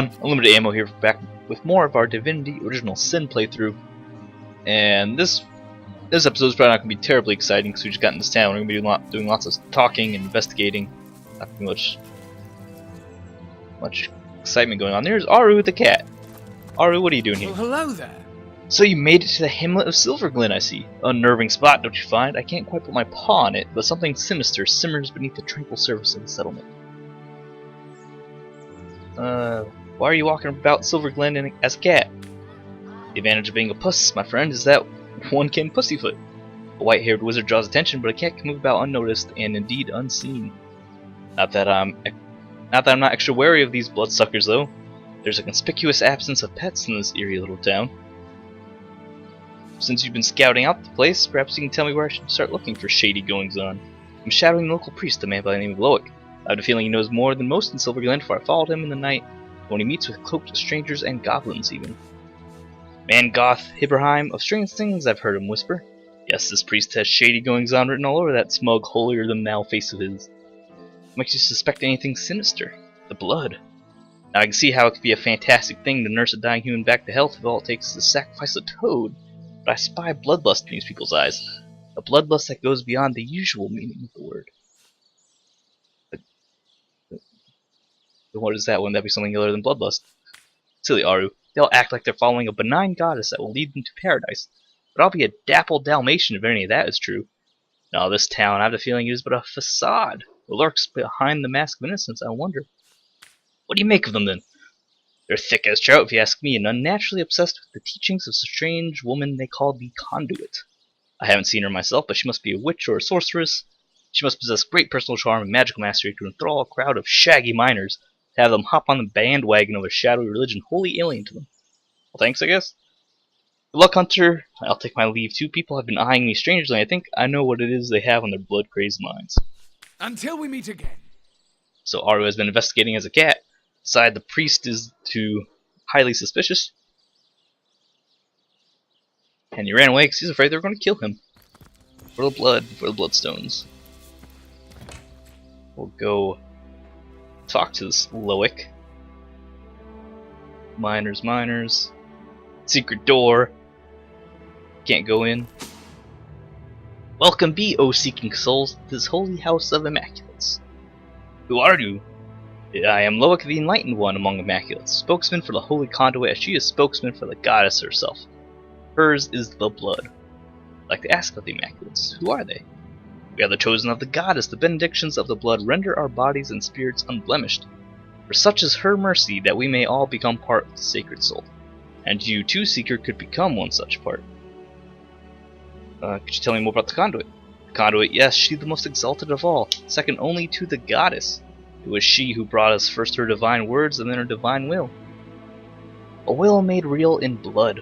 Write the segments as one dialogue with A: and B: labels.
A: everyone, Unlimited Ammo here, back with more of our Divinity Original Sin playthrough. And this episode is probably not going to be terribly exciting because we just got in this town. We're going to be doing lots of talking and investigating. Not too much excitement going on. There's Aru the cat. Aru, what are you doing here?
B: Well, hello there.
A: So you made it to the hamlet of Silverglen, I see. Unnerving spot, don't you find? I can't quite put my paw on it, but something sinister simmers beneath the tranquil surface of the settlement. Why are you walking about Silverglen as a cat? The advantage of being a puss, my friend, is that one can pussyfoot. A white-haired wizard draws attention, but a cat can move about unnoticed and indeed unseen. Not that I'm not extra wary of these bloodsuckers, though. There's a conspicuous absence of pets in this eerie little town. Since you've been scouting out the place, perhaps you can tell me where I should start looking for shady goings-on. I'm shadowing the local priest, a man by the name of Loic. I have a feeling he knows more than most in Silverglen, for I followed him in the night when he meets with cloaked strangers and goblins even. Man Goth Hiberheim, of strange things I've heard him whisper. Yes, this priest has shady goings-on written all over that smug, holier-than-thou face of his. What makes you suspect anything sinister? The blood. Now I can see how it could be a fantastic thing to nurse a dying human back to health if all it takes is to sacrifice a toad, but I spy bloodlust in these people's eyes. A bloodlust that goes beyond the usual meaning of the word. What is that? Wouldn't that be something other than bloodlust? Silly Aru. They'll act like they're following a benign goddess that will lead them to paradise. But I'll be a dappled Dalmatian if any of that is true. Now this town, I have the feeling it is but a facade. What lurks behind the mask of innocence, I wonder. What do you make of them then? They're thick as trout if you ask me, and unnaturally obsessed with the teachings of a strange woman they call the Conduit. I haven't seen her myself, but she must be a witch or a sorceress. She must possess great personal charm and magical mastery to enthrall a crowd of shaggy miners, to have them hop on the bandwagon of a shadowy religion wholly alien to them. Well, thanks, I guess. Good luck, Hunter. I'll take my leave. Two people have been eyeing me strangely. I think I know what it is they have on their blood-crazed minds.
B: Until we meet again.
A: So Aru has been investigating as a cat. Decide the priest is too highly suspicious. And he ran away because he's afraid they were going to kill him. For the blood, for the bloodstones. We'll go talk to this Loic. Miners. Secret door. Can't go in. Welcome be, O seeking souls, to this holy house of Immaculates. Who are you? I am Loic the Enlightened One among Immaculates, spokesman for the Holy Conduit, as she is spokesman for the goddess herself. Hers is the blood. I'd like to ask about the Immaculates. Who are they? We are the chosen of the goddess. The benedictions of the blood render our bodies and spirits unblemished. For such is her mercy that we may all become part of the sacred soul. And you too, Seeker, could become one such part. Could you tell me more about the Conduit? The Conduit, yes, she's the most exalted of all, second only to the goddess. It was she who brought us first her divine words and then her divine will. A will made real in blood.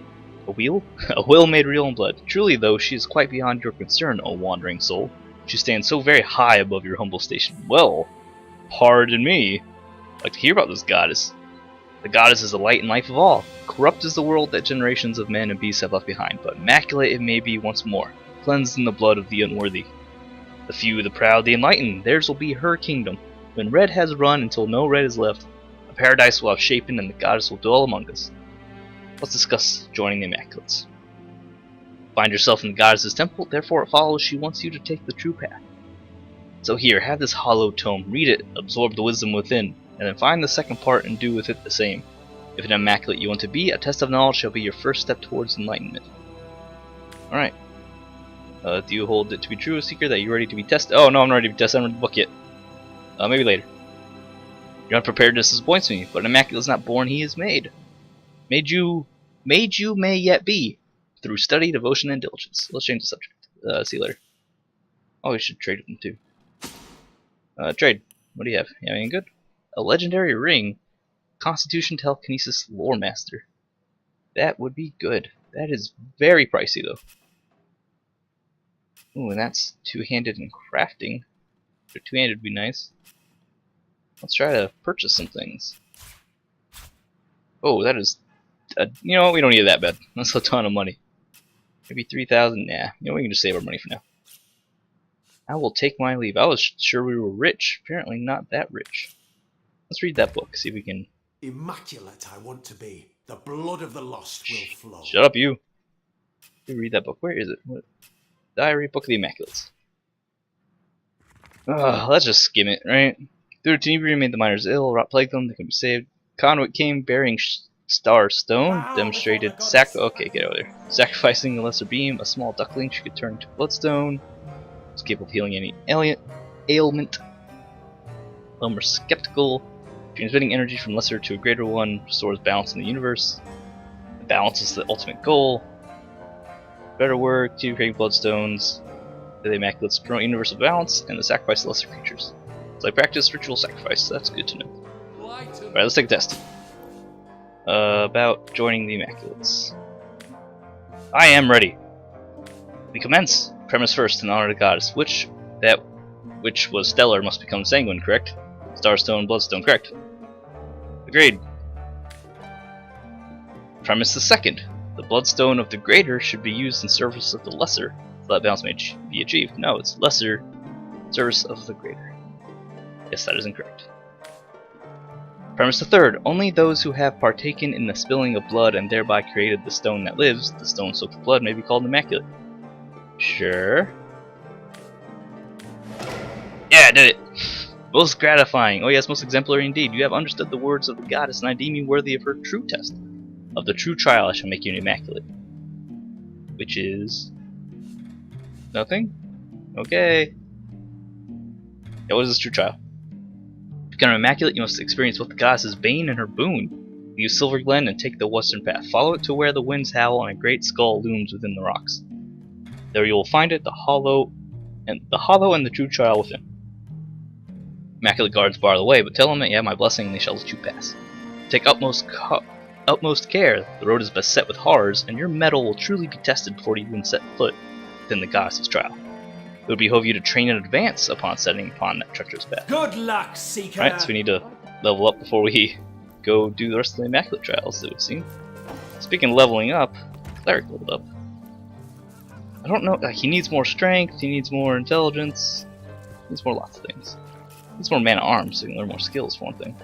A: A will? A will made real in blood. Truly, though, she is quite beyond your concern, O wandering soul. She stands so very high above your humble station. Well, pardon me. I'd like to hear about this goddess. The goddess is the light and life of all. Corrupt is the world that generations of men and beasts have left behind, but immaculate it may be once more, cleansed in the blood of the unworthy. The few, the proud, the enlightened, theirs will be her kingdom. When red has run until no red is left, a paradise will have shapen and the goddess will dwell among us. Let's discuss joining the Immaculates. Find yourself in the goddess's temple, therefore it follows she wants you to take the true path. So here, have this hollow tome, read it, absorb the wisdom within, and then find the second part and do with it the same. If an Immaculate you want to be, a test of knowledge shall be your first step towards enlightenment. Alright. Do you hold it to be true, Seeker, that you're ready to be tested? Oh no, I'm not ready to be tested, I haven't read the book yet. Maybe later. Your unpreparedness disappoints me, but an Immaculate is not born, he is made. Made you may yet be, through study, devotion, and diligence. Let's change the subject. See you later. Oh, we should trade with them too. Trade. What do you have? You have anything good? A legendary ring. Constitution Telekinesis Lore Master. That would be good. That is very pricey though. Ooh, and that's two-handed in crafting. Two-handed would be nice. Let's try to purchase some things. Oh, that is... you know what? We don't need it that bad. That's a ton of money. Maybe 3,000? Nah. You know, we can just save our money for now. I will take my leave. I was sure we were rich. Apparently not that rich. Let's read that book. See if we can
C: Immaculate I want to be. The blood of the lost will flow.
A: Shut up, you. You read that book. Where is it? What? Diary, Book of the Immaculates. Let's just skim it, right? Through Tenebrium made the miners ill, rot plagued them, they couldn't be saved. Conduit came bearing Star Stone, demonstrated okay, get over there. Sacrificing the lesser beam, a small duckling she could turn to bloodstone. Was capable of healing any ailment. Some were skeptical. Transmitting energy from lesser to a greater one restores balance in the universe. The balance is the ultimate goal. Better work, 2 creating bloodstones. The Immaculates promote universal balance and the sacrifice of lesser creatures. So I practice ritual sacrifice, that's good to know. Alright, let's take a test. About joining the Immaculates. I am ready. We commence. Premise first, in honor of the goddess. Which was stellar must become sanguine, correct? Starstone, bloodstone, correct? Agreed. Premise the second. The bloodstone of the greater should be used in service of the lesser, so that balance may be achieved. No, it's lesser service of the greater. Yes, that is incorrect. Premise the third. Only those who have partaken in the spilling of blood and thereby created the stone that lives, the stone soaked with blood, may be called immaculate. Sure. Yeah, I did it! Most gratifying. Oh yes, most exemplary indeed. You have understood the words of the goddess, and I deem you worthy of her true test. Of the true trial I shall make you an immaculate. Which is... nothing? Okay. Yeah, what is this true trial? To become immaculate, you must experience both the goddess's bane and her boon. Use Silverglen and take the western path. Follow it to where the winds howl and a great skull looms within the rocks. There you will find it, the hollow and the true trial within. Immaculate guards bar the way, but tell them that you have my blessing and they shall let you pass. Take utmost care. The road is beset with horrors, and your mettle will truly be tested before you even set foot within the goddess's trial. It would behove you to train in advance upon setting upon that treacherous path.
C: Good luck, Seeker!
A: Alright, so we need to level up before we go do the rest of the Immaculate trials, it would seem. Speaking of leveling up, Cleric leveled up. I don't know, he needs more strength, he needs more intelligence, he needs more lots of things. He needs more mana arms so he can learn more skills for one thing.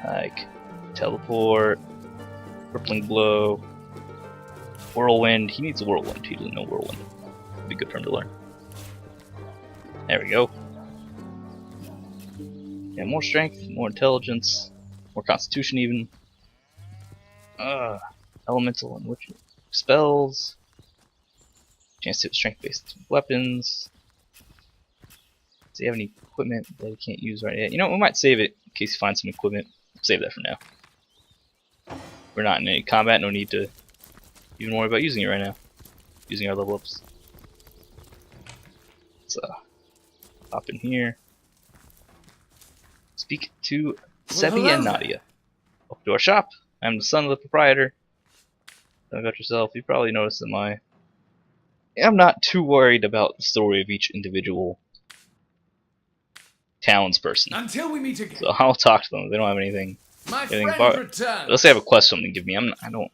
A: Like teleport, crippling blow, whirlwind. He needs a whirlwind, he doesn't know whirlwind. It'd be good for him to learn. There we go. Yeah, more strength, more intelligence, more constitution even. Elemental and witch spells. Chance to hit strength-based weapons. Does he have any equipment that he can't use right yet? You know, we might save it in case he finds some equipment. Save that for now. We're not in any combat, no need to even worry about using it right now. Using our level ups. Let's hop in here. Speak to Sebi and Nadia. Welcome to our shop. I'm the son of the proprietor. Tell me about yourself. You probably noticed that I'm not too worried about the story of each individual townsperson.
B: Until we meet again.
A: So I'll talk to them. They don't have anything.
B: My friend returns.
A: Let's say I have a quest or something to give me. I don't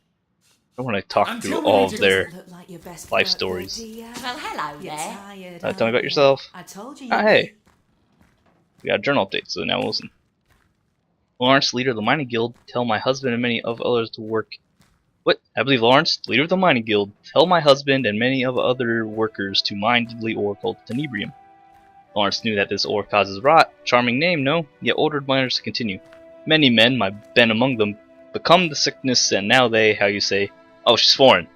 A: want to talk through all of their life stories.
D: Well, hello there.
A: Tell me about yourself.
D: I told you.
A: Hey. We got a journal update, so now we'll listen. Lawrence, leader of the mining guild, tell my husband and many of others to work. What? I believe Lawrence, leader of the mining guild, tell my husband and many of other workers to mine deadly ore called Tenebrium. Lawrence knew that this ore causes rot. Charming name, no? Yet ordered miners to continue. Many men, my Ben among them, become the sickness, and now they, how you say, oh, she's foreign.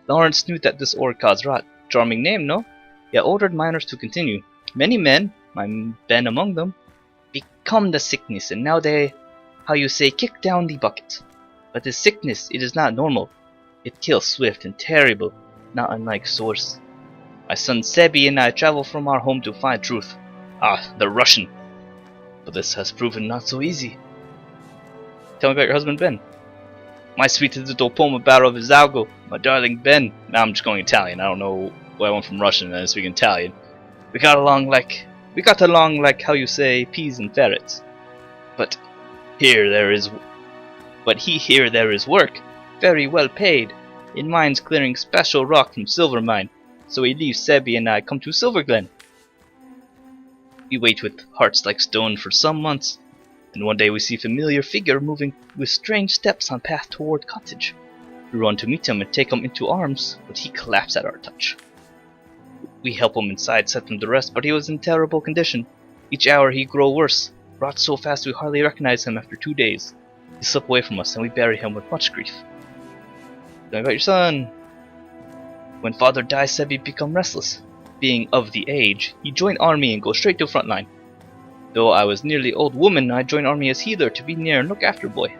A: Lawrence knew that this ore caused rot. Charming name, no? Yet ordered miners to continue. Many men, my Ben among them, become the sickness, and now they, how you say, kick down the bucket. But this sickness, it is not normal. It kills swift and terrible, not unlike source. My son Sebi and I travel from our home to find truth. Ah, the Russian. But this has proven not so easy. Tell me about your husband Ben. My sweet little poem about of Izalgo, my darling Ben. Now I'm just going Italian. I don't know why I went from Russian and I speak Italian. We got along like how you say peas and ferrets. But here there is work, very well paid, in mines clearing special rock from silver mine. So we leave Sebi and I come to Silverglen. We wait with hearts like stone for some months. Then one day we see a familiar figure moving with strange steps on path toward cottage. We run to meet him and take him into arms, but he collapsed at our touch. We help him inside, set him to rest, but he was in terrible condition. Each hour he grew worse, rot so fast we hardly recognize him after 2 days. He slipped away from us, and we bury him with much grief. Tell me about your son. When father dies, Sebi become restless. Being of the age, he joined army and go straight to front line. Though I was nearly old woman, I joined army as healer to be near and look after boy.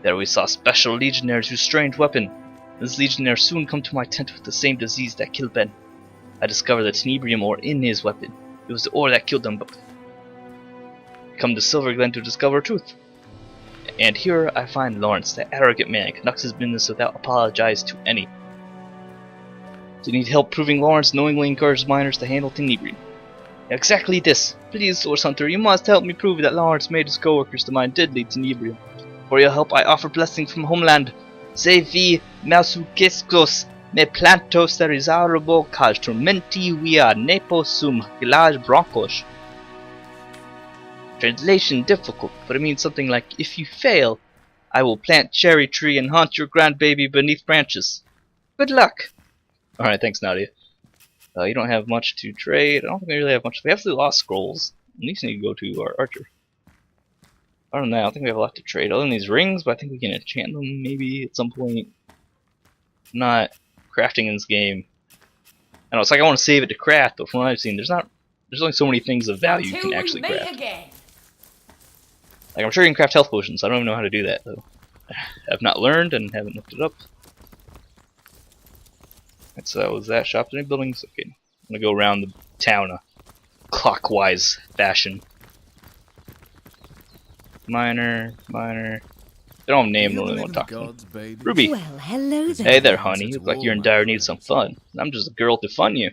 A: There we saw special legionnaires use strange weapon. This legionnaire soon come to my tent with the same disease that killed Ben. I discovered the tenebrium ore in his weapon. It was the ore that killed them both. Come to Silverglen to discover truth. And here I find Lawrence, that arrogant man, conducts his business without apologize to any. Do you need help proving Lawrence knowingly encouraged miners to handle tenebrium? Exactly this. Please, Source Hunter, you must help me prove that Lawrence made his co-workers to mine deadly tenebrium. For your help, I offer blessing from homeland. Se vi masuquescos me plantos derizarabo kaj tormenti via nepo sum gilaj broncos. Translation difficult, but it means something like, if you fail, I will plant cherry tree and haunt your grandbaby beneath branches. Good luck! Alright, thanks Nadia. You don't have much to trade. I don't think we really have much. We have the lost scrolls. At least need to go to our archer. Other than that, I don't think we have a lot to trade. Other than these rings, but I think we can enchant them maybe at some point. I'm not crafting in this game. I know it's like I want to save it to craft, but from what I've seen, there's only so many things of value you can actually craft. Like I'm sure you can craft health potions. I don't even know how to do that though. I've not learned and haven't looked it up. Right, so that was that. Shop any buildings? Okay, I'm gonna go around the town a clockwise fashion. Miner. They don't have name, don't really want to talk to them. Ruby.
D: Well, hello there.
A: Hey there, honey. You look like you're in dire need of some fun. I'm just a girl to fun you.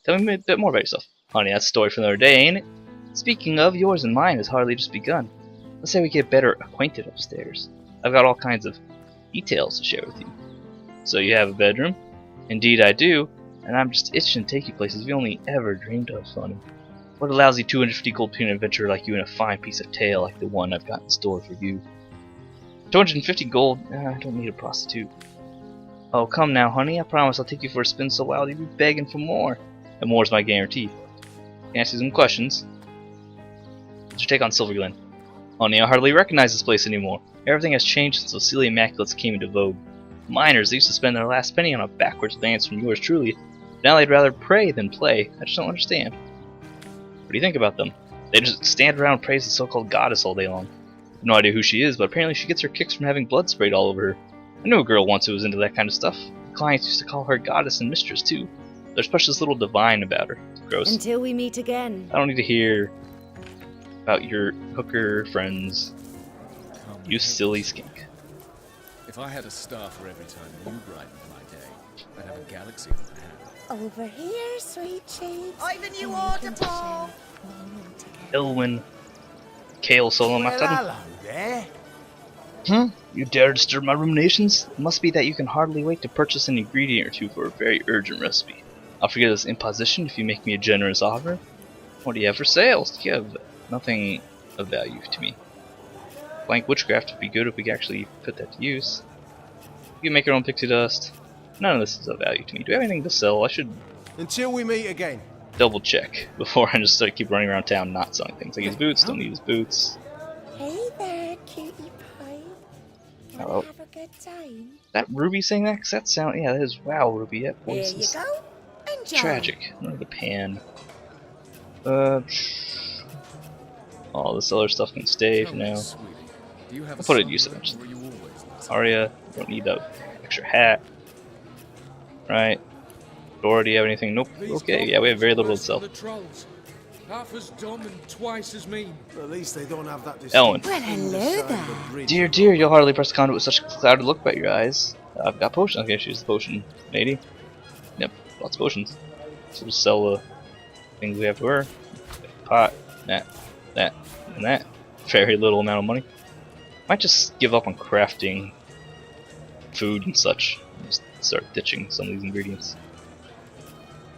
A: Tell me a bit more about yourself. Honey, that's a story for another day, ain't it? Speaking of, yours and mine has hardly just begun. Let's say we get better acquainted upstairs. I've got all kinds of details to share with you. So you have a bedroom? Indeed I do, and I'm just itching to take you places we only ever dreamed of, honey. What a lousy 250 gold pin adventure like you in a fine piece of tale like the one I've got in store for you. 250 gold? I don't need a prostitute. Oh, come now, honey. I promise I'll take you for a spin so wild you'll be begging for more. And more's my guarantee. Can I ask you some questions? What's your take on Silverglen? Honey, I hardly recognize this place anymore. Everything has changed since those silly immaculates came into vogue. Miners, they used to spend their last penny on a backwards dance from yours truly. Now they'd rather pray than play. I just don't understand. What do you think about them? They just stand around and praise the so-called goddess all day long. I have no idea who she is, but apparently she gets her kicks from having blood sprayed all over her. I knew a girl once who was into that kind of stuff. Clients used to call her goddess and mistress too. There's precious little divine about her. Gross.
D: Until we meet again.
A: I don't need to hear about your hooker friends. You silly skink.
B: If I had a star for every time you brightened my day, I'd have a galaxy in my hand.
D: Over here, sweet cheeks.
E: I've a new order, Paul.
A: Elwyn. Kale Solo
C: Well, hello there.
A: You dare disturb my ruminations? It must be that you can hardly wait to purchase an ingredient or two for a very urgent recipe. I'll forget this imposition if you make me a generous offer. What do you have for sales? You have nothing of value to me. Blank witchcraft would be good if we could actually put that to use. We can make our own pixie dust. None of this is of value to me. Do we have anything to sell? I should
C: Until we meet again.
A: double check before I just keep running around town not selling things. Like his boots, don't need his boots.
D: Hey there, cutie pie.
A: Hello.
D: Have a good time.
A: That Ruby saying that? 'Cause that sound, yeah, that is wow, Ruby. That
D: Here
A: voice
D: you
A: is
D: go. Enjoy.
A: tragic. Another the pan. All this other stuff can stay for now. I'll put it to use eventually. Arya, don't need that extra hat. Right. Dora, do you have anything? Nope. Okay, yeah, we have very little to sell.
B: Half as dumb and twice as mean.
C: At least they don't have that
A: Ellen.
D: Well, hello there.
A: Dear, dear, you'll hardly press conduit with such a clouded look about your eyes. I've got potions. Okay, she's the potion lady. Yep, lots of potions. So we'll sell the things we have to her. Pot, that, and that. Very little amount of money. Might just give up on crafting food and such. Just start ditching some of these ingredients.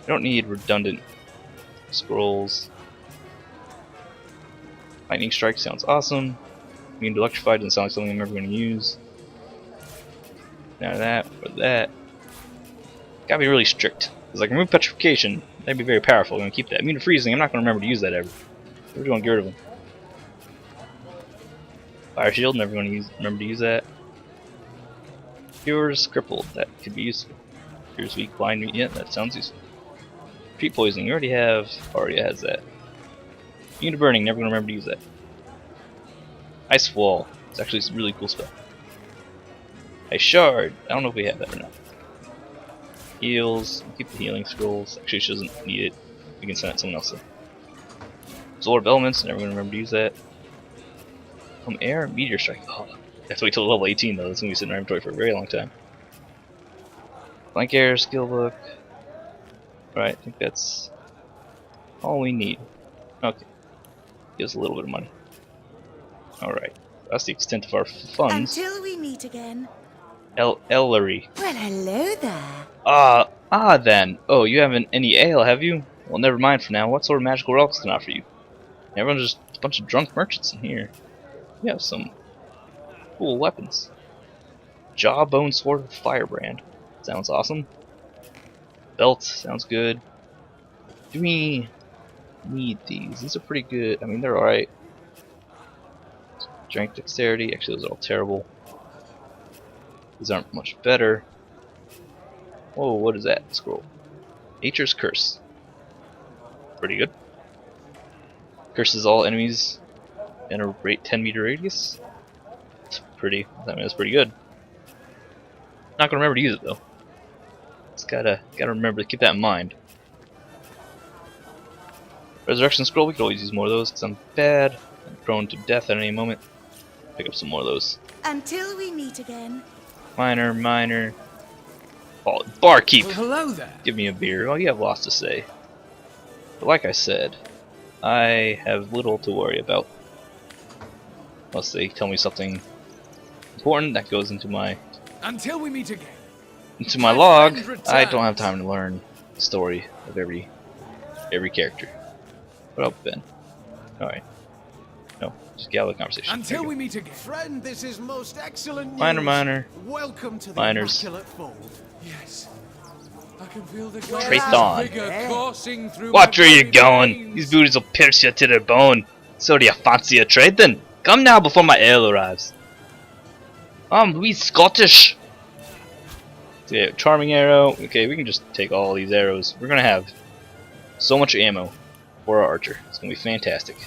A: I don't need redundant scrolls. Lightning Strike sounds awesome. Immune to Electrified doesn't sound like something I'm ever going to use. None of that, or that. Gotta be really strict. Because like remove Petrification, that'd be very powerful. I'm going to keep that. Immune to Freezing, I'm not going to remember to use that ever. We're going to get rid of them. Fire Shield, never going to remember to use that. Cure's Crippled, that could be useful. Cure's Weak, Blind Meat, yeah, that sounds useful. Treat Poisoning, you already have, Aria has that. Immune to Burning, never going to remember to use that. Ice Wall, it's actually a really cool spell. Ice Shard, I don't know if we have that or not. Heals, keep the healing scrolls. Actually, she doesn't need it. We can send it to someone else though. Sword of Elements, never going to remember to use that. Air, Meteor Strike. Oh, that's wait till level 18 though. That's going to be sitting in our inventory for a very long time. Blank Air, Skill Book. Alright, I think that's all we need. Okay. Gives a little bit of money. Alright. That's the extent of our funds.
D: Until we meet again.
A: Ellery.
D: Well, hello there.
A: Then. Oh, you haven't any ale, have you? Well, never mind for now. What sort of magical relics can I offer you? Everyone's just a bunch of drunk merchants in here. We have some cool weapons. Jawbone Sword with Firebrand. Sounds awesome. Belt. Sounds good. Do we need these? These are pretty good. I mean, they're alright. Strength, Dexterity. Actually, those are all terrible. These aren't much better. Whoa, what is that scroll? Nature's Curse. Pretty good. Curses all enemies in a 10-meter radius. It's pretty. I mean, that's pretty good. Not gonna remember to use it though. Just gotta remember to keep that in mind. Resurrection Scroll. We could always use more of those because I'm bad. I'm prone to death at any moment. Pick up some more of those.
D: Until we meet again.
A: Minor. Oh, barkeep!
B: Well, hello there.
A: Give me a beer. Oh, you have lots to say. But like I said, I have little to worry about. Unless they tell me something important that goes into my
B: Until we meet again.
A: log.
B: friend
A: I don't have time to learn the story of every character. What up, Ben? Alright. No, just get out of the conversation.
B: Until we meet again.
C: Friend, this is most excellent news.
A: Minor.
C: Welcome to the
A: Minors.
C: Immaculate Fold.
B: Yes. I can feel the
A: Traithon.
B: vigor coursing through
A: Watch
B: my
A: where you're
B: very
A: going.
B: veins.
A: These booties will pierce you to the bone. So do you fancy a trade then? Come now before my ale arrives. We Scottish. So yeah, Charming Arrow. Okay, we can just take all these arrows. We're gonna have so much ammo for our archer. It's gonna be fantastic.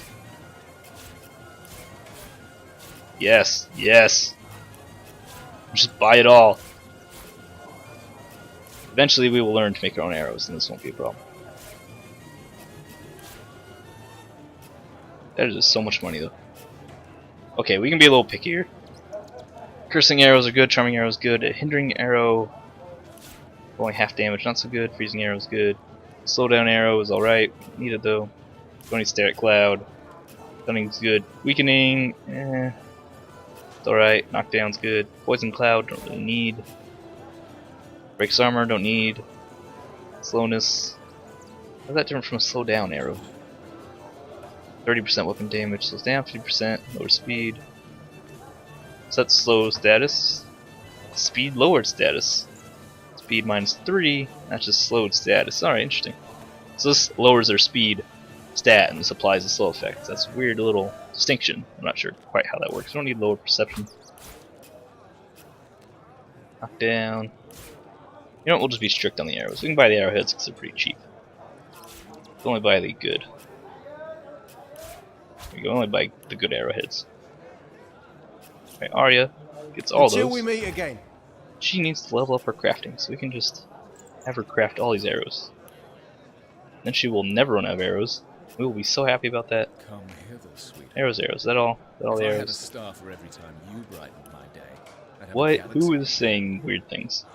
A: Yes. Just buy it all. Eventually we will learn to make our own arrows, and this won't be a problem. That is just so much money though. Okay, we can be a little pickier. Cursing arrows are good, charming arrows good, a hindering arrow only half damage, not so good, freezing arrow is good. Slowdown arrow is alright, need it though. Don't need static cloud. Stunning's good. Weakening, it's alright. Knockdown's good. Poison cloud, don't really need. Breaks armor, don't need. Slowness. How's that different from a slow down arrow? 30% weapon damage, slows down 50%, lower speed. Set slow status. Speed lowered status. Speed -3, that's just slowed status. Alright, interesting. So this lowers their speed stat and this applies the slow effect. That's a weird little distinction. I'm not sure quite how that works. We don't need lower perception. Knockdown. You know what, we'll just be strict on the arrows. We can buy the arrowheads because they're pretty cheap. We'll only buy the good. We can only buy the good arrowheads. Alright, Arya gets all
C: Until
A: those.
C: we meet again.
A: She needs to level up her crafting, so we can just have her craft all these arrows. Then she will never run out of arrows. We will be so happy about that.
B: Come hither, sweet.
A: Arrows. Is that all? Is that all
B: If
A: the
B: I had a
A: arrows?
B: star for every time you brightened my day, I'd have a
A: What?
B: galaxy
A: Who
B: of
A: is saying weird things?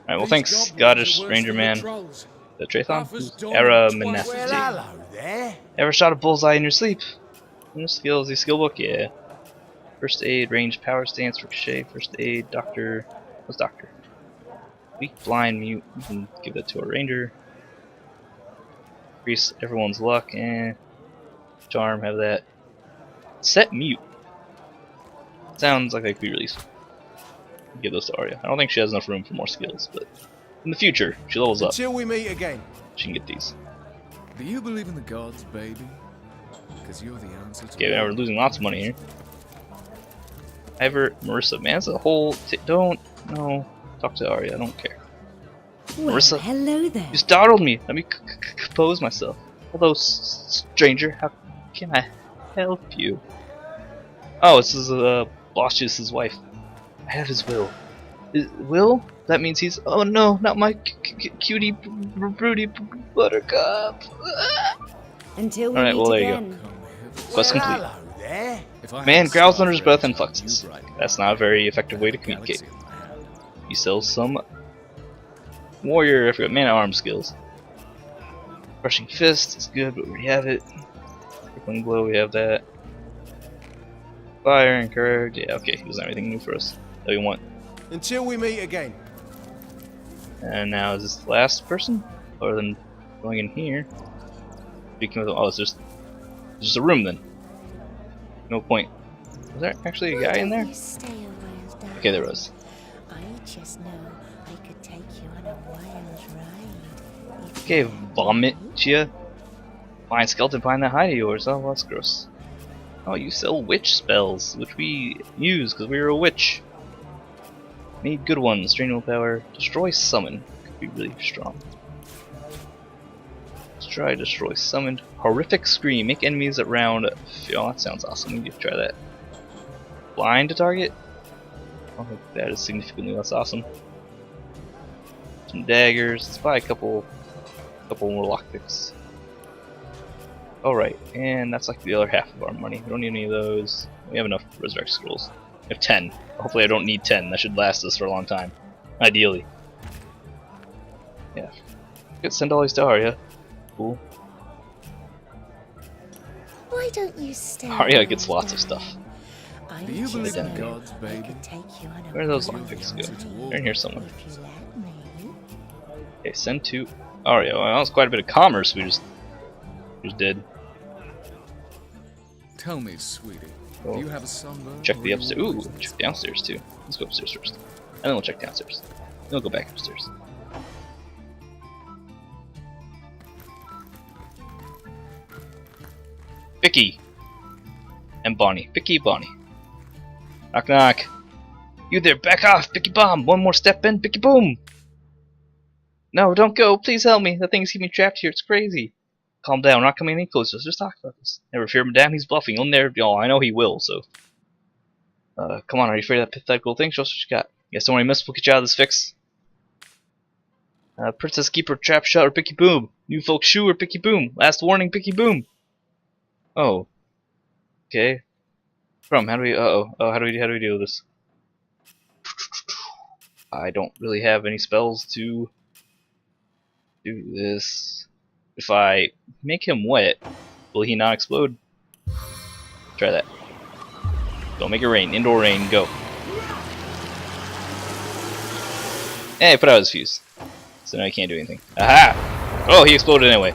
A: Alright, well
B: These
A: thanks,
B: goblins
A: Scottish
B: are worse
A: Ranger
B: than the
A: Man.
B: trolls.
A: The Traithon?
B: Arthur's dog
A: Era
B: twice
C: Well,
A: Menacity.
C: hello there.
A: Ever shot a bullseye in your sleep? New skills, the skill book? Yeah. First aid, range, power stance, ricochet, first aid, doctor. What's doctor? Weak, blind, mute. We can give that to a ranger. Increase everyone's luck, Charm, have that. Set mute. Sounds like they could be released. Give those to Arya. I don't think she has enough room for more skills, but in the future, she levels up.
C: Until we meet again.
A: She can get these.
B: Do you believe in the gods, baby? Because you're the answer to
A: Okay, now we're losing lots of money here. Ivor, Marissa, man, that's a whole. Don't. No. Talk to Arya, I don't care.
D: Well,
A: Marissa,
D: hello there.
A: you startled me. Let me compose myself. Hello, stranger. How can I help you? Oh, this is Blossius's wife. I have his will. Will? That means he's. Oh no, not my cutie, broody buttercup.
D: Until we
A: Alright,
D: meet
A: well, there you go.
D: again.
A: Quest complete.
C: Hello there.
A: Man growls under his breath and fluxes. That's not a very effective way to communicate. He sells some warrior, I forgot, man-at-arms skills. Crushing Fist is good, but we already have it. Crippling Blow, we have that. Fire, Encourage, yeah, okay, he doesn't have anything new for us that we want.
C: Until we meet again.
A: And now is this the last person? Other than going in here? Speaking of, oh, it's just a room then. No point. Was there actually a guy in there?
D: You stay a while, darling.
A: Okay, there was.
D: I just know I could take you on a wild ride. if
A: Okay,
D: you
A: vomit
D: let me.
A: ya. Fine skeleton behind that hide of yours. Oh, that's gross. Oh, you sell witch spells, which we use because we were a witch. Need good ones. Strain willpower. Destroy summon. Could be really strong. Let's try destroy summoned. Horrific scream. Make enemies around. Oh, that sounds awesome. We need to try that. Blind to target. I think that is significantly less awesome. Some daggers. Let's buy a couple more lockpicks. Alright, and that's like the other half of our money. We don't need any of those. We have enough resurrect scrolls. We have 10. Hopefully I don't need 10. That should last us for a long time. Ideally. Yeah. Let's send all these to Arya. Cool.
D: Why don't you stay?
A: Arya
D: a
A: gets
D: while,
A: lots of stuff.
D: darling?
B: Do you
D: I
B: believe
D: just
B: in
A: Identity.
B: the
D: know
B: gods,
D: I
B: baby?
D: could take you on a
A: Where are those
D: wild
A: lockpicks
D: ride
A: go? They're in here somewhere.
D: if you let me.
A: Okay, send to Arya. Well, that was quite a bit of commerce we just did.
B: Tell me, sweetie,
A: Oh.
B: do you have a sunburn?
A: Check
B: or
A: the
B: are you
A: upstairs.
B: always
A: Ooh,
B: busy?
A: check downstairs too. Let's go upstairs first. And then we'll check downstairs. Then we'll go back upstairs. Vicky and Bonnie. Vicky, Bonnie. Knock knock. You there, back off, Vicky Bomb. One more step in, Vicky Boom. No, don't go. Please help me. That thing's keeping me trapped here. It's crazy. Calm down. We're not coming any closer. Let's just talk about this. Never fear, madame. He's bluffing. He'll never. Oh, I know he will. So, come on. Are you afraid of that pathetic little thing? Show us what you got. Yes, don't worry, miss. We'll get you out of this fix. Princess, keep her trap shut or Picky Boom. New folks shoe or Picky Boom. Last warning, Picky Boom. Oh. Okay. From how do we? Oh, how do we deal with this? I don't really have any spells to do this. If I make him wet, will he not explode? Try that. Don't make it rain. Indoor rain. Go. Hey, put out his fuse. So now he can't do anything. Aha! Oh, he exploded anyway.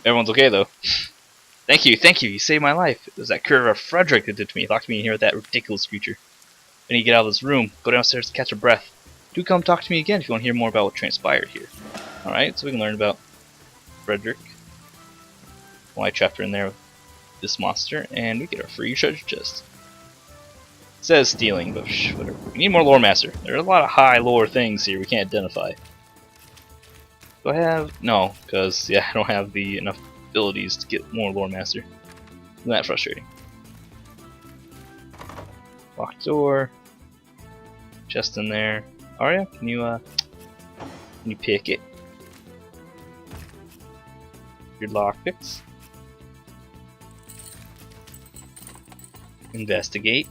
A: Everyone's okay though. Thank you, you saved my life. It was that cur of Frederick that did to me. He locked me in here with that ridiculous creature. I need to get out of this room. Go downstairs to catch a breath. Do come talk to me again if you want to hear more about what transpired here. Alright, so we can learn about Frederick. Why I trapped her in there with this monster, and we get our free treasure chest. It says stealing, but whatever. We need more lore master. There are a lot of high lore things here we can't identify. Do I have? No, because yeah, I don't have the enough abilities to get more lore master. Isn't that frustrating? Locked door. Chest in there. Arya, can you pick it? Your lockpicks. Investigate.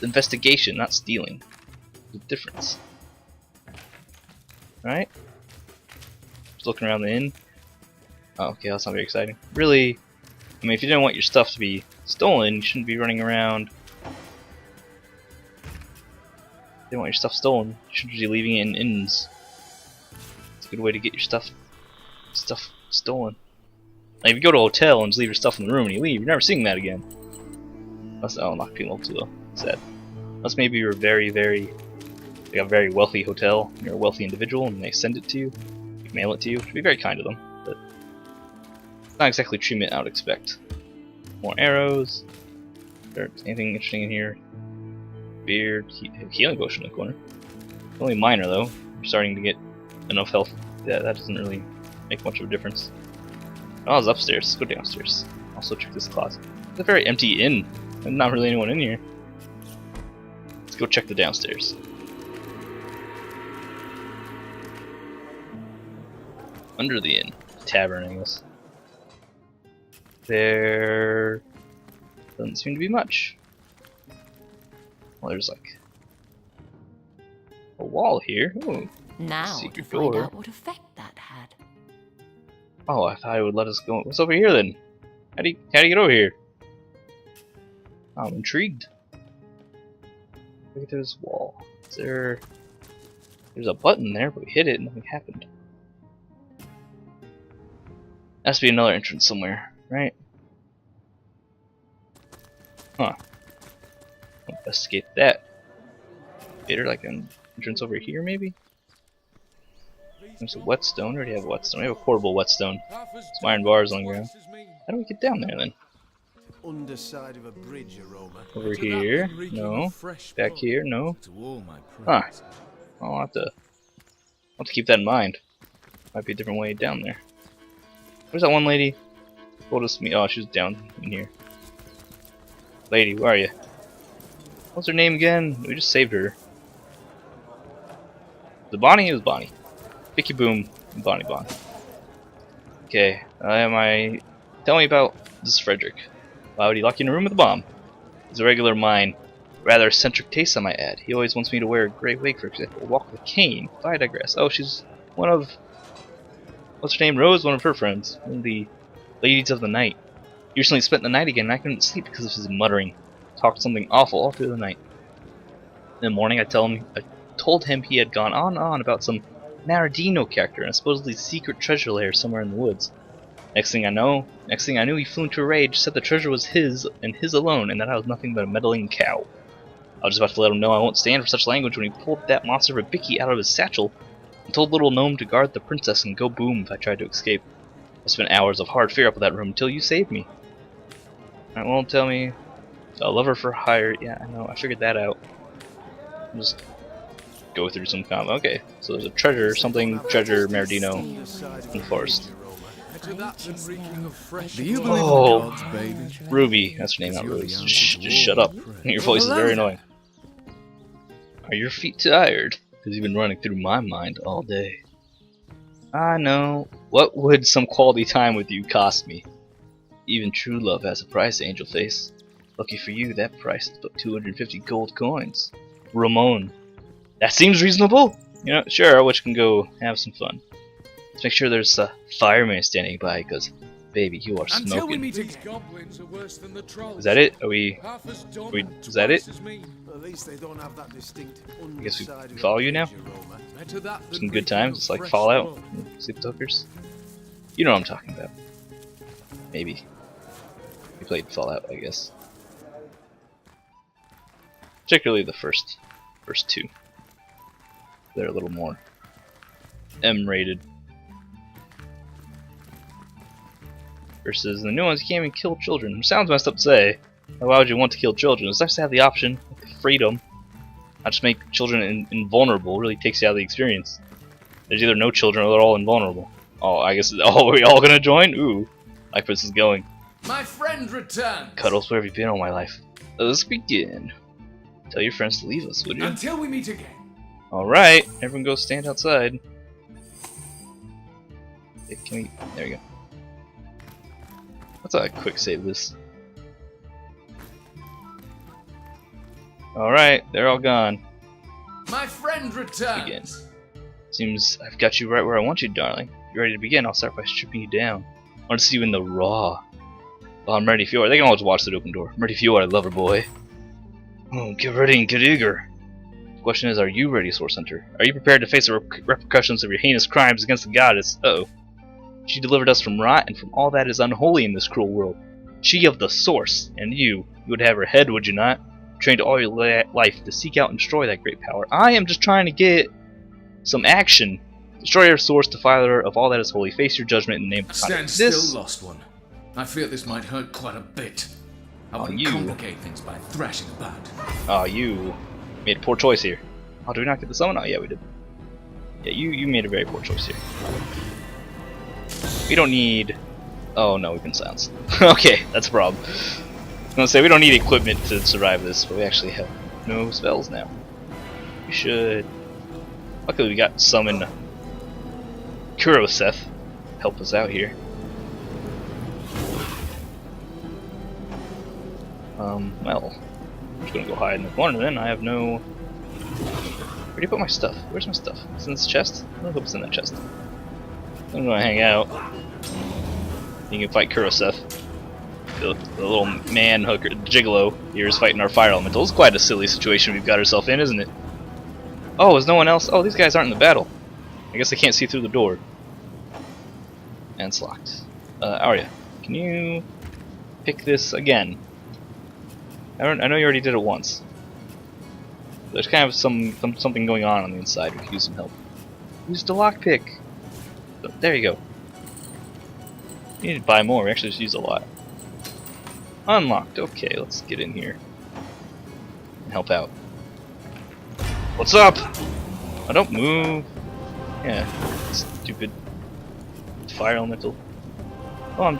A: Investigation, not stealing. There's a difference. Alright. Just looking around the inn. Oh, okay, that's not very exciting. Really, I mean, if you didn't want your stuff to be stolen, you shouldn't be running around. If you don't want your stuff stolen, you shouldn't be leaving it in inns. It's a good way to get your stuff stolen. Like, if you go to a hotel and just leave your stuff in the room and you leave, you're never seeing that again. Unless, oh, not people too though. Sad. Unless maybe you're like a very wealthy hotel, you're a wealthy individual, and they send it to you, mail it to you, which would be very kind of them, but not exactly treatment I would expect. More arrows. There's anything interesting in here? Beard, healing potion in the corner. Only minor though. You're starting to get enough health. Yeah, that doesn't really make much of a difference. Oh, it's upstairs. Let's go downstairs. Also check this closet. It's a very empty inn. There's not really anyone in here. Let's go check the downstairs. Under the inn. Tavern, I guess. There doesn't seem to be much. Well, there's like a wall here. Ooh,
D: Now to
A: secret
D: find
A: door.
D: out what effect that had.
A: Oh, I thought it would let us go. What's over here then? How do you get over here? I'm intrigued. Look at this wall. Is there? There's a button there, but we hit it and nothing happened. Has to be another entrance somewhere, right? Huh. I'll investigate that. Is there like an entrance over here, maybe? There's a whetstone. We already have a whetstone. We have a portable whetstone. Some iron bars on the ground. How do we get down there then?
C: Underside of a bridge aroma.
A: Over here? No. Back here? No. Huh. I'll have to keep that in mind. Might be a different way down there. Where's that one lady? Told us me. Oh, she was down in here. Lady, where are you? What's her name again? We just saved her. The Bonnie? It was Bonnie. Bicky Boom, Bonnie Bon. Okay, tell me about this Frederick. Why would he lock you in a room with a bomb? He's a regular mine. Rather eccentric taste, I might add. He always wants me to wear a grey wig, for example, walk with a cane. But I digress. Oh, she's one of... What's her name? Rose? One of her friends. One of the ladies of the night. He recently spent the night again, and I couldn't sleep because of his muttering. Talked something awful all through the night. In the morning, I told him he had gone on and on about some Naradino character and a supposedly secret treasure lair somewhere in the woods. Next thing I knew, he flew into a rage, said the treasure was his and his alone, and that I was nothing but a meddling cow. I was just about to let him know I won't stand for such language when he pulled that monster of a Bicky out of his satchel and told little gnome to guard the princess and go boom if I tried to escape. I spent hours of hard fear up in that room until you saved me. Alright, well, tell me, a lover for hire. Yeah, I know, I figured that out. Just go through some combo. Okay, so there's a treasure, treasure Maradino in the forest.
B: Do you believe
A: Oh.
B: in the gods, baby?
A: Ruby, that's her name, not Rose. Just shut up. Your voice is very annoying. Are your feet tired? Because you've been running through my mind all day. I know. What would some quality time with you cost me? Even true love has a price, Angel Face. Lucky for you, that price is but 250 gold coins. Ramon. That seems reasonable. You know, sure, which can go have some fun. Let's make sure there's a fireman standing by, because, baby, you are
B: Until we
A: smoking.
B: meet again. Goblins are worse than the trolls.
A: Is that it? Are we...
B: Half as dumb,
A: is that it?
B: twice as mean.
C: At least they don't have that distinct
A: I guess we
C: underside of a
A: follow you now?
C: bridge aroma.
B: Better that than
A: Some good
B: reeking
A: times,
B: of
A: it's like
B: fresh
A: Fallout,
B: blood.
A: Sleep Hookers. You know what I'm talking about. Maybe. We played Fallout, I guess. Particularly the first two. They're a little more M-rated. Versus the new ones, you can't even kill children. Which sounds messed up to say. Why would you want to kill children? It's nice to have the option, the freedom. Not just make children invulnerable, really takes you out of the experience. There's either no children or they're all invulnerable. Oh, I guess, oh, are we all gonna join? Ooh, I like where this is going.
B: My friend returns.
A: Cuddles, where have you been all my life? Let's begin. Tell your friends to leave us, would you?
B: Until we meet again.
A: Alright, everyone go stand outside. Okay, can we, there we go. Let's quick save this. Alright, they're all gone.
B: My friend returns.
A: Begin. Seems I've got you right where I want you, darling. You ready to begin? I'll start by stripping you down. I want to see you in the raw. Well, I'm ready if you are. They can always watch the open door. I'm ready if you are, lover boy. Oh, get ready and get eager. The question is, are you ready, Source Hunter? Are you prepared to face the repercussions of your heinous crimes against the goddess? Uh-oh. She delivered us from rot and from all that is unholy in this cruel world. She of the source, and you would have her head, would you not? Trained all your life to seek out and destroy that great power. I am just trying to get some action. Destroy her source, defiler of all that is holy. Face your judgment in the name of
B: Stand still, lost one. I fear this might hurt quite a bit. I wouldn't complicate things by thrashing about.
A: Oh, you made a poor choice here. Oh, did we not get the summon? Oh, yeah, we did. Yeah, you made a very poor choice here. We don't need... Oh, no, we've been silenced. Okay, that's a problem. I was gonna say, we don't need equipment to survive this, but we actually have no spells now. We should... Luckily, we got summon Kuroseth help us out here. Well, I'm just gonna go hide in the corner then. I have no... Where do you put my stuff? Where's my stuff? It's in this chest? I hope it's in that chest. I'm gonna hang out. You can fight Kuroseth. The little man hooker, gigolo here is fighting our fire elemental. It's quite a silly situation we've got ourselves in, isn't it? Oh, is no one else? Oh, these guys aren't in the battle. I guess they can't see through the door. And it's locked. Arya, can you pick this again? I know you already did it once. There's kind of something going on the inside. We could use some help. Use the lockpick. There you go. You need to buy more. We actually just used a lot. Unlocked. Okay, let's get in here and help out. What's up? Oh, don't move. Yeah, stupid fire elemental. Oh, I'm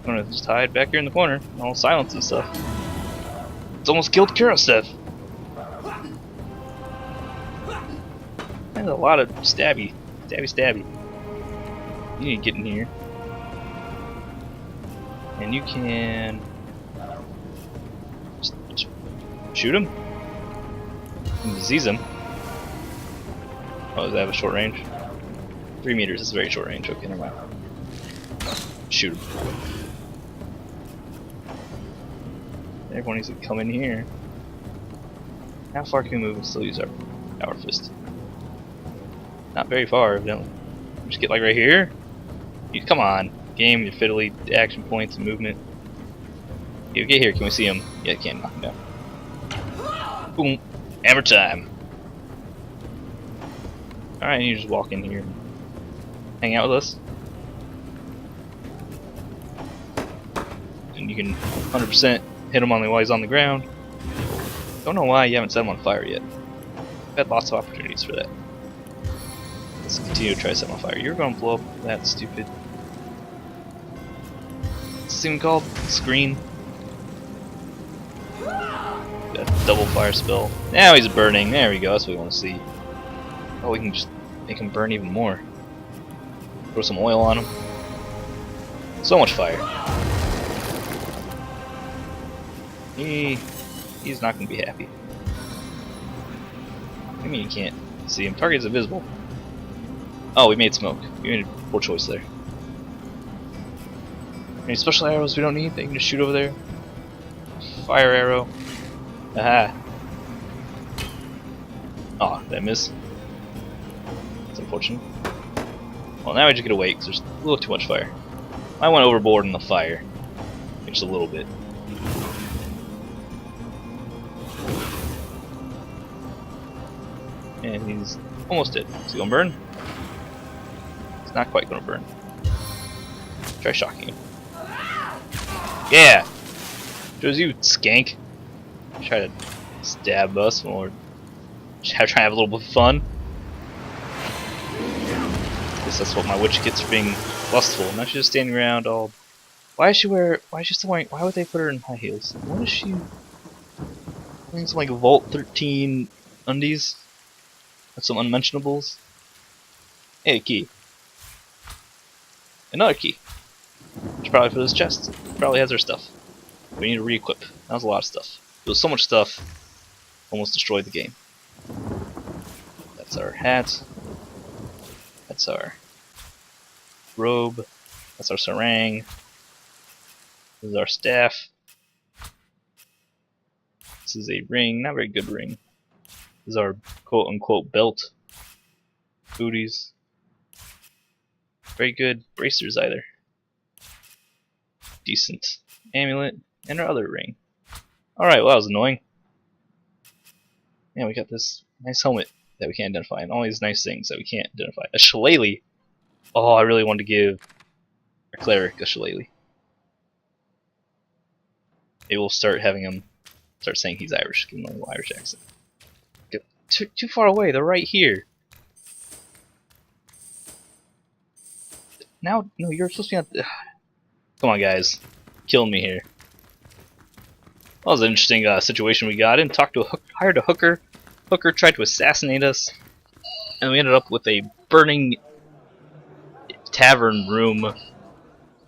A: gonna just hide back here in the corner. All silence and stuff. It's almost killed Kuroseth. There's a lot of stabby. You need to get in here. And you can just shoot him and disease him. Oh, does that have a short range? 3 meters is very short range. Okay, never mind. Shoot him. Everyone needs to come in here. How far can we move and still use our power fist? Not very far, evidently. Just get like right here. Come on, game, your fiddly action points and movement. You get here, can we see him? Yeah, can't knock him down. Boom, hammer time. Alright, you just walk in here, hang out with us, and you can 100% hit him while he's on the ground. Don't know why you haven't set him on fire yet. I've had lots of opportunities for that. Let's continue to try to set him on fire. You're going to blow up that stupid... What's this even called? Screen? Got a double fire spell. Now he's burning. There we go. That's what we want to see. Oh, we can just make him burn even more. Throw some oil on him. So much fire. He's not going to be happy. I mean, you can't see him. Target's invisible. Oh, we made smoke. We made a poor choice there. Any special arrows we don't need that you can just shoot over there? Fire arrow. Aha. Aw, did I miss? That's unfortunate. Well, now I just gotta wait because there's a little too much fire. I went overboard in the fire. Just a little bit. And he's almost dead. Is he gonna burn? He's not quite gonna burn. Try shocking him. Yeah! Shows you, skank. Try to stab us when we're trying to have a little bit of fun. Guess that's what my witch gets for being lustful. Now she's just standing around all... Why is she still wearing... Why would they put her in high heels? What is she... Wearing some like Vault 13 undies? With some unmentionables? Hey, a key. Another key. It's probably for this chest. Probably has our stuff. We need to re-equip. That was a lot of stuff. There was so much stuff, almost destroyed the game. That's our hat. That's our robe. That's our sarang. This is our staff. This is a ring, not a very good ring. This is our quote-unquote belt. Booties. very good bracers either. Decent amulet and our other ring. Alright, well that was annoying. Yeah, we got this nice helmet that we can't identify, and all these nice things that we can't identify. A shillelagh! Oh, I really wanted to give our cleric a shillelagh. Maybe we'll start having him start saying he's Irish, give him a little Irish accent. Get too far away, they're right here. Now, no, you're supposed to be on. Come on, guys, killing me here. That was an interesting situation we got in. Hired a hooker. Hooker tried to assassinate us, and we ended up with a burning tavern room.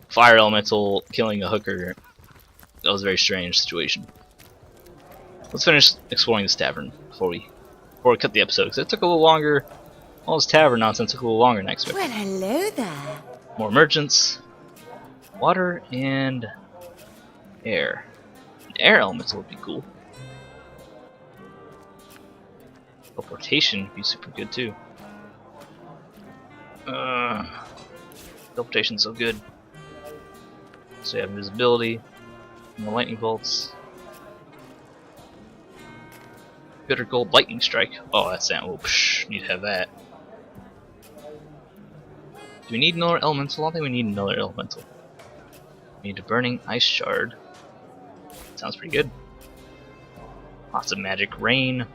A: Fire elemental killing a hooker. That was a very strange situation. Let's finish exploring this tavern before we cut the episode, because it took a little longer. All this tavern nonsense took a little longer than I expected.
D: Well, hello there.
A: More merchants, water, and air. An air elemental would be cool. Teleportation would be super good too. Teleportation's so good. So you have invisibility, more lightning bolts. Bitter gold lightning strike. Oh, that's that. Oh, need to have that. Do we need another elemental? I don't think we need another elemental. We need a burning ice shard. Sounds pretty good. Lots of magic. Rain.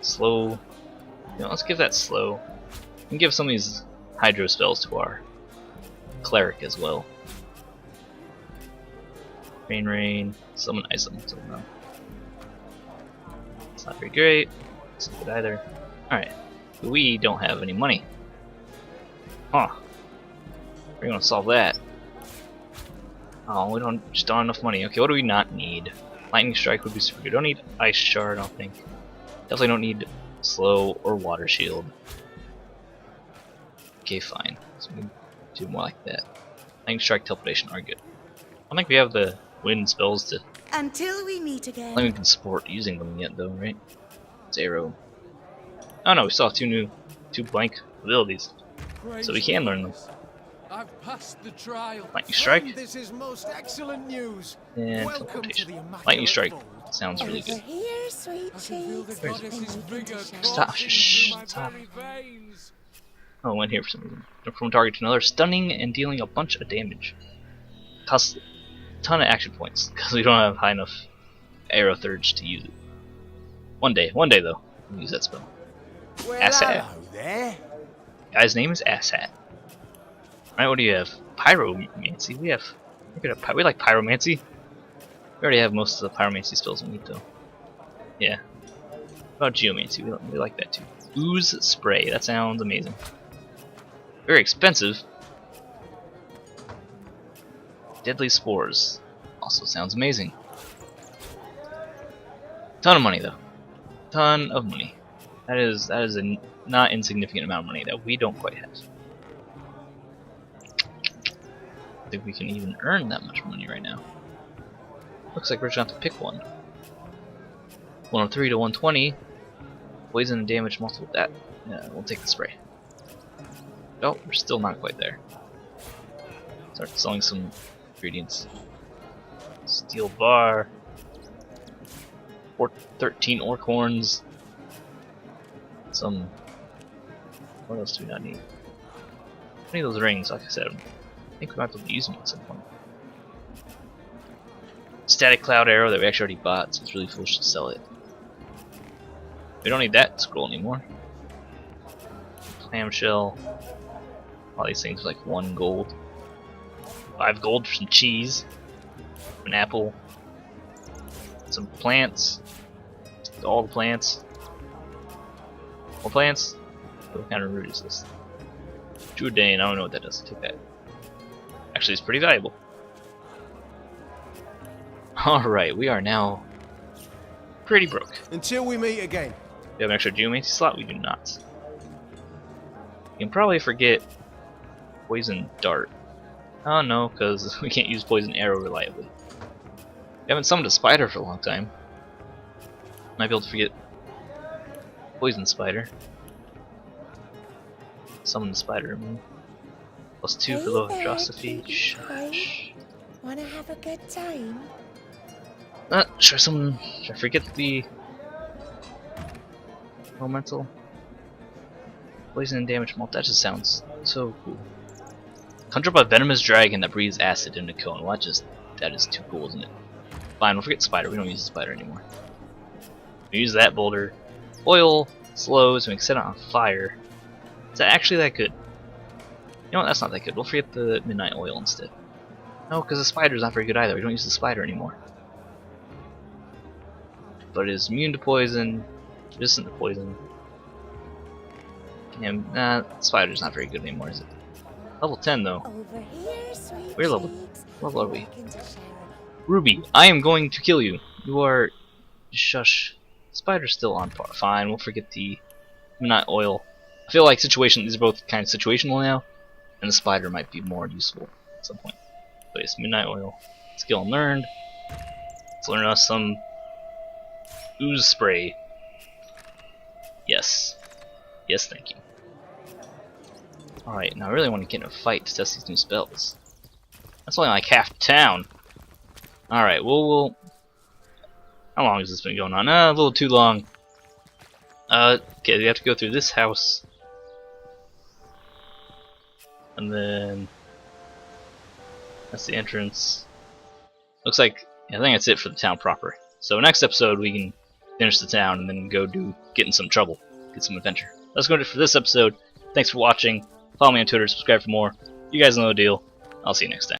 A: Slow. You know, let's give that slow. And give some of these hydro spells to our cleric as well. Rain. Summon ice elemental. No. It's not very great. It's not good either. Alright. We don't have any money. Huh. We're gonna solve that. Oh, we don't have enough money. Okay, what do we not need? Lightning strike would be super good. Don't need ice shard, I don't think. Definitely don't need slow or water shield. Okay, fine. So we do more like that. Lightning strike, teleportation are good. I don't think we have the wind spells to.
D: Until we meet
A: I
D: again.
A: don't think we can support using them yet, though, right? It's arrow. Oh no, we still have two blank abilities, so we can learn them.
B: I've passed the trial.
A: Lightning strike
C: This is most excellent news.
A: and
C: Welcome to
A: teleportation.
C: the Immaculate
A: Lightning strike
C: Vault.
A: sounds really
D: Over
A: good.
D: here, sweet
B: I can feel the
D: cheeks.
B: goddess's vigor
A: Stop,
B: coursing
A: shh,
B: through my
A: stop.
B: very veins.
A: Oh, I went here for some reason. Jump from target to another, stunning and dealing a bunch of damage. Costs a ton of action points because we don't have high enough arrow thirds to use it. One day though, we'll use that spell.
C: Well,
A: Asshat.
C: hello there.
A: Guy's name is Asshat. Alright, what do you have? Pyromancy. We like pyromancy. We already have most of the pyromancy spells we need though. Yeah. What about geomancy? We like that too. Ooze spray. That sounds amazing. Very expensive. Deadly spores. Also sounds amazing. Ton of money though. Ton of money. That is a not insignificant amount of money that we don't quite have. I think we can even earn that much money right now. Looks like we're just gonna have to pick one. 103 to 120. Poison and damage multiple. That. Yeah, we'll take the spray. Oh, we're still not quite there. Start selling some ingredients. Steel bar. 13 orc horns. Some. What else do we not need? How many of those rings? Like I said, I think we might have to use them at some point. Static cloud arrow that we actually already bought, so it's really foolish to sell it. We don't need that scroll anymore. Clamshell. All these things are like 1 gold. 5 gold for some cheese. An apple. Some plants. All the plants. More plants? What kind of root is this? Judane, I don't know what that does. Take that. Actually, it's pretty valuable. Alright, we are now pretty broke.
C: Until we meet again.
A: We have an extra geomancy slot? We do not. You can probably forget poison dart. Oh no, because we can't use poison arrow reliably. We haven't summoned a spider for a long time. Might be able to forget poison spider. Summon the spider. +2 for
D: Hey
A: low
D: there,
A: atrocity.
D: cutie pie. Wanna have a good time?
A: Should I forget the elemental? Poison and damage mult. That just sounds so cool. Conjure up a venomous dragon that breathes acid into cone. Well, that is too cool, isn't it? Fine, we'll forget spider. We don't use the spider anymore. We use that boulder. Oil slows. We can set it on fire. Is that actually that good? You know what? That's not that good. We'll forget the midnight oil instead. No, because the spider's not very good either. We don't use the spider anymore. But it is immune to poison, resistant to poison. And spider's not very good anymore, is it? Level 10 though.
D: Over here, sweet
A: We're level.
D: cheeks.
A: What level are we?
D: Welcome to Sharon.
A: Ruby, I am going to kill you. You are. Shush. Spider's still on par. Fine, we'll forget the midnight oil. I feel like these are both kind of situational now, and the spider might be more useful at some point. But it's midnight oil. Skill learned. Let's learn us some ooze spray. Yes. Yes, thank you. Alright, now I really want to get in a fight to test these new spells. That's only like half town. Alright, we'll... How long has this been going on? A little too long. Okay, we have to go through this house. And then... That's the entrance. Looks like... I think that's it for the town proper. So next episode we can finish the town and then go get in some trouble. Get some adventure. That's going to do it for this episode. Thanks for watching. Follow me on Twitter, subscribe for more. You guys know the deal. I'll see you next time.